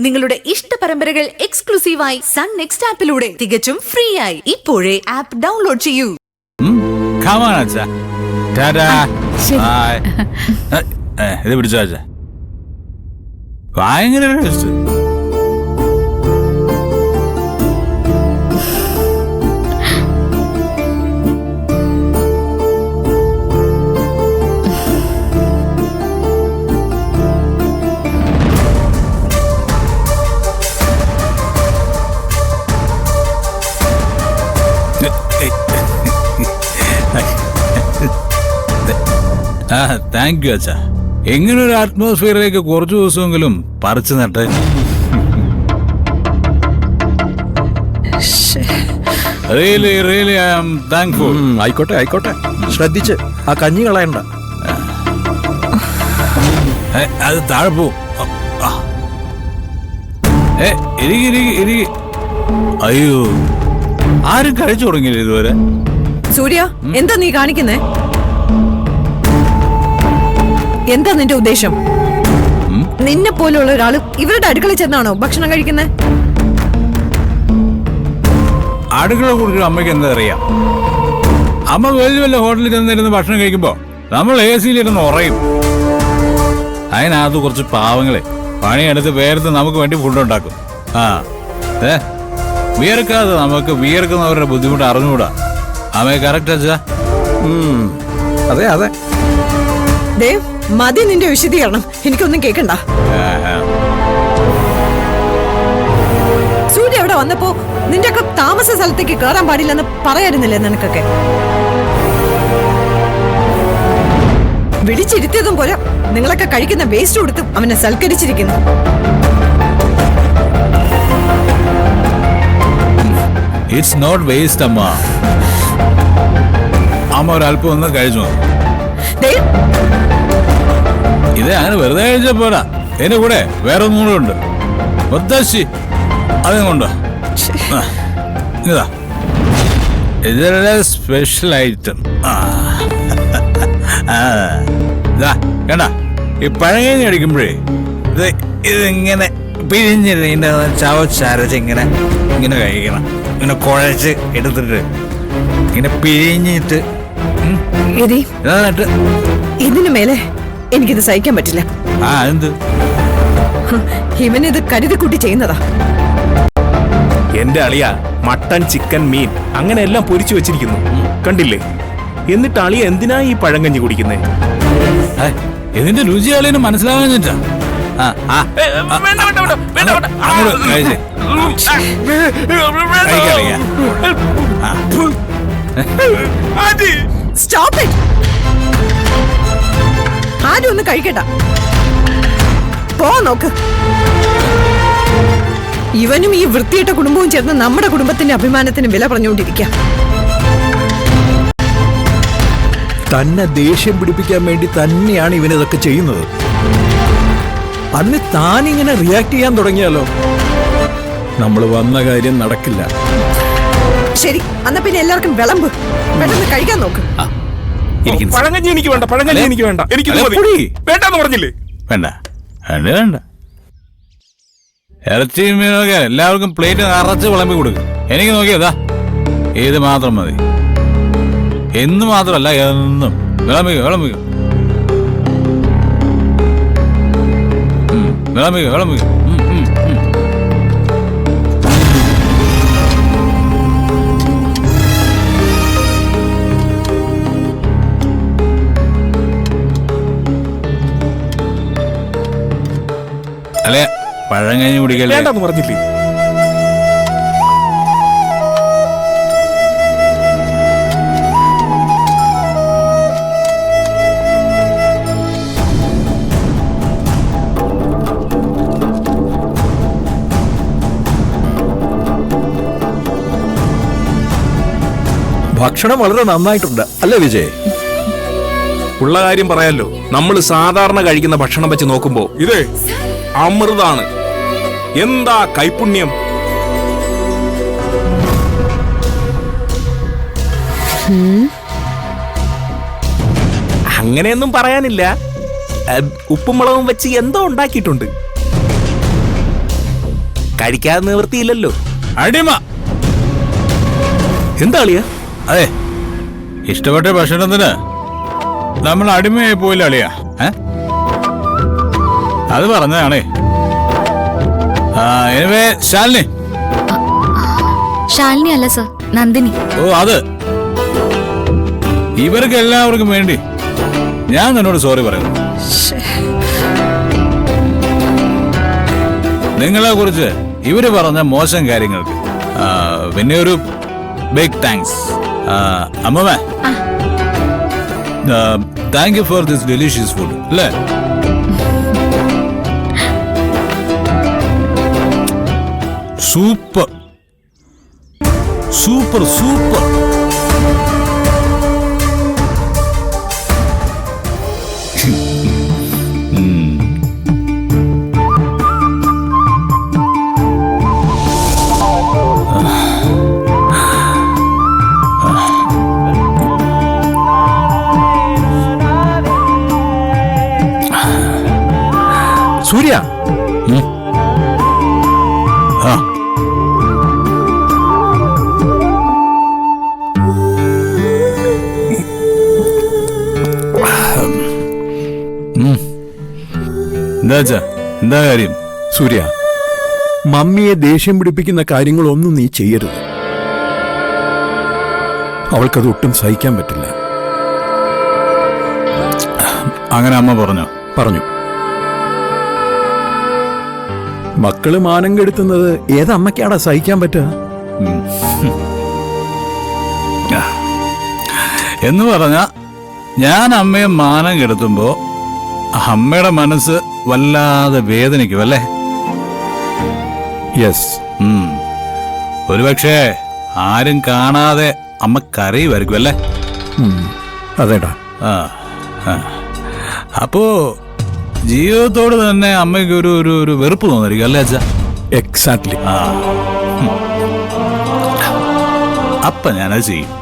നിങ്ങളുടെ ഇഷ്ട പരമ്പരകൾ എക്സ്ക്ലൂസീവായി സൺ നെക്സ്റ്റ് ആപ്പിലൂടെ തികച്ചും ഫ്രീ ആയി ഇപ്പോഴേ ആപ്പ് ഡൗൺലോഡ് ചെയ്യൂ. ഇത് പിടിച്ചോ അച്ഛാ, ഭയങ്കര ടേസ്റ്റ്. താങ്ക് യു അച്ഛാ. എങ്ങനെ ഒരു അറ്റ്മോസ്ഫിയറിലേക്ക് കുറച്ചു ദിവസമെങ്കിലും പറിച്ചു നട്ടെ. Really I am thankful. ആയിക്കോട്ടെ ആയിക്കോട്ടെ, ശ്രദ്ധിച്ച് ആ കഞ്ഞി കളയണ്ട. അത് താഴെ പോവും. അയ്യോ, ആരും കഴിച്ചു തുടങ്ങിയില്ല ഇതുവരെ. സൂര്യ, എന്താ നീ കാണിക്കുന്നേ? എന്താ നിന്റെ ഉദ്ദേശം? നിന്നെ പോലുള്ള ഒരാള് ഇവരുടെ അടുക്കളയിൽ ചെന്നാണോ ഭക്ഷണം കഴിക്കുന്നത്? അടുക്കള കുറിച്ച് അമ്മയ്ക്ക് എന്താ അറിയാം? അമ്മ വലിയ വലിയ ഹോട്ടലിൽ ചെന്നിരുന്ന് ഭക്ഷണം കഴിക്കുമ്പോ നമ്മൾ AC-ലിരുന്ന് ഉറയും. അതിനകത്ത് കുറച്ച് പാവങ്ങളെ പണിയെടുത്ത് വേർത്ത് നമുക്ക് വേണ്ടി ഫുഡ് ഉണ്ടാക്കും. വിയർക്കാതെ നമുക്ക് വിയർക്കുന്നവരുടെ ബുദ്ധിമുട്ട് അറിഞ്ഞുകൂടാ. അമ്മയെ കറക്റ്റ് അച്ഛാ? അതെ അതെ. മതി നിന്റെ വിശദീകരണം, എനിക്കൊന്നും കേൾക്കണ്ട. സൂര്യ അവിടെ വന്നപ്പോ നിന്റെ ഒക്കെ താമസ സ്ഥലത്തേക്ക് കയറാൻ പാടില്ലെന്ന് പറയായിരുന്നില്ലേ നിനക്കൊക്കെ? വിളിച്ചിരുത്തിയതും പോലെ നിങ്ങളൊക്കെ കഴിക്കുന്ന വേസ്റ്റ് കൊടുത്തും അവനെ സൽക്കരിച്ചിരിക്കുന്നു. ഇറ്റ്സ് നോട്ട് വേസ്റ്റ് അമ്മ. അമ്മ ഒരല്പം ഒന്ന് കഴിച്ചു. ഇത് അങ്ങനെ വെറുതെ കഴിച്ച പോരാ, എന്റെ കൂടെ വേറെ ഒന്നും കൂടെ ഉണ്ട്. മുത്തശ്ശി അതും കൊണ്ടോ. ഇതാ ഇതല്ലേ സ്പെഷ്യൽ ഐറ്റം. കണ്ട, ഈ പഴങ്ങഞ്ഞി അടിക്കുമ്പോഴേ ഇതിങ്ങനെ പിരിഞ്ഞിട്ട് ഇതിന്റെ ചവച്ചരച്ച് ഇങ്ങനെ ഇങ്ങനെ കഴിക്കണം. ഇങ്ങനെ കുഴച്ച് എടുത്തിട്ട് ഇങ്ങനെ പിരിഞ്ഞിട്ട് ഇതിനു മേലെ എനിക്കിത് സഹിക്കാൻ പറ്റില്ല. എന്ത് ഇവനിത് കരുതി കൂട്ടി ചെയ്യുന്നതാ. എന്റെ അളിയ മട്ടൻ, ചിക്കൻ, മീൻ അങ്ങനെ എല്ലാം പൊരിച്ചു വെച്ചിരിക്കുന്നു, കണ്ടില്ലേ? എന്നിട്ട് അളിയ എന്തിനാ ഈ പഴങ്കഞ്ഞി കുടിക്കുന്നേ? ഇതിന്റെ രുചി അളിയന് മനസ്സിലാവാഞ്ഞിട്ടാ. Stop it. ആരും ഒന്ന് കഴിക്കട്ട, പോ നോക്ക്. ഇവനും ഈ വൃത്തിയിട്ട കുടുംബവും ചേർന്ന് നമ്മുടെ കുടുംബത്തിന്റെ അഭിമാനത്തിന് വില പറഞ്ഞുകൊണ്ടിരിക്കുക. തന്നെ ദേഷ്യം പിടിപ്പിക്കാൻ വേണ്ടി തന്നെയാണ് ഇവനിതൊക്കെ ചെയ്യുന്നത്. അതിന് താനിങ്ങനെ റിയാക്ട് ചെയ്യാൻ തുടങ്ങിയാലോ നമ്മൾ വന്ന കാര്യം നടക്കില്ല. ശരി, എന്നാ പിന്നെ എല്ലാവർക്കും വിളമ്പ്, പെട്ടെന്ന് കഴിക്കാൻ നോക്ക്. പഴങ്കഞ്ഞി എനിക്ക് വേണ്ട, പഴങ്കഞ്ഞി എനിക്ക് വേണ്ട, എനിക്ക് വേണ്ടെന്ന് പറഞ്ഞില്ലേ? വേണ്ട വേണ്ട. ഇറച്ചി മീനൊക്കെ എല്ലാവർക്കും പ്ലേറ്റ് നിറച്ച് വിളമ്പി കൊടുക്കും. എനിക്ക് നോക്കിയതാ ഇത് മാത്രം മതി. എന്ന് മാത്രമല്ല, എന്നും വിളമ്പിക്കോ വിളമ്പിക്കോ വിളമ്പിക്കോ വിളമ്പിക്കോ. അല്ലെ പഴങ്കഞ്ഞി കുടിക്കല്ലേ? വേണ്ടെന്ന് പറഞ്ഞില്ലേ? ഭക്ഷണം വളരെ നന്നായിട്ടുണ്ട് അല്ലേ വിജയ്? ഉള്ള കാര്യം പറയാലോ, നമ്മൾ സാധാരണ കഴിക്കുന്ന ഭക്ഷണം വെച്ച് നോക്കുമ്പോ ഇത് അമൃതാണ്. എന്താ കൈപുണ്യം! അങ്ങനെയൊന്നും പറയാനില്ല. ഉപ്പും മുളകും വെച്ച് എന്തോ ഉണ്ടാക്കിയിട്ടുണ്ട്. കഴിക്കാതെ നിവൃത്തിയില്ലല്ലോ. അടിമ. എന്താ അളിയ? അതെ, ഇഷ്ടപ്പെട്ട ഭക്ഷണത്തിന് നമ്മൾ അടിമയായി പോയില്ല അളിയാ. അത് പറഞ്ഞതാണേ. ശാലിനി. ശാലിനി അല്ല സർ, നന്ദിനി. ഓ, അത് ഇവർക്ക് എല്ലാവർക്കും വേണ്ടി ഞാൻ നിന്നോട് സോറി പറയുന്നു. നിങ്ങളെ കുറിച്ച് ഇവര് പറഞ്ഞ മോശം കാര്യങ്ങൾക്ക് പിന്നെ ഒരു ബിഗ് താങ്ക്സ്. അമ്മ, thank you for this delicious food. അല്ലേ? Super super super. സൂര്യ, ആ, എന്താ കാര്യം? സൂര്യ, മമ്മിയെ ദേഷ്യം പിടിപ്പിക്കുന്ന കാര്യങ്ങളൊന്നും നീ ചെയ്യരുത്. അവൾക്കത് ഒട്ടും സഹിക്കാൻ പറ്റില്ല. അങ്ങനെ അമ്മ പറഞ്ഞോ? പറഞ്ഞു. മക്കള് മാനം കെടുത്തുന്നത് ഏതമ്മയ്ക്കാടാ സഹിക്കാൻ പറ്റുക? എന്ന് പറഞ്ഞ ഞാൻ അമ്മയെ മാനം കെടുത്തുമ്പോ അമ്മയുടെ മനസ്സ് വല്ലാതെ വേദനിക്കും അല്ലേ? യെസ്. ഒരുപക്ഷെ ആരും കാണാതെ അമ്മ കരയുമായിരിക്കും അല്ലേ? അതേടാ. അപ്പോ ജീവിതത്തോട് തന്നെ അമ്മയ്ക്ക് ഒരു വെറുപ്പ് തോന്നിരിക്കും അല്ലേ അച്ഛാ? എക്സാക്ട്ലി. അപ്പൊ ഞാനത് ചെയ്യും.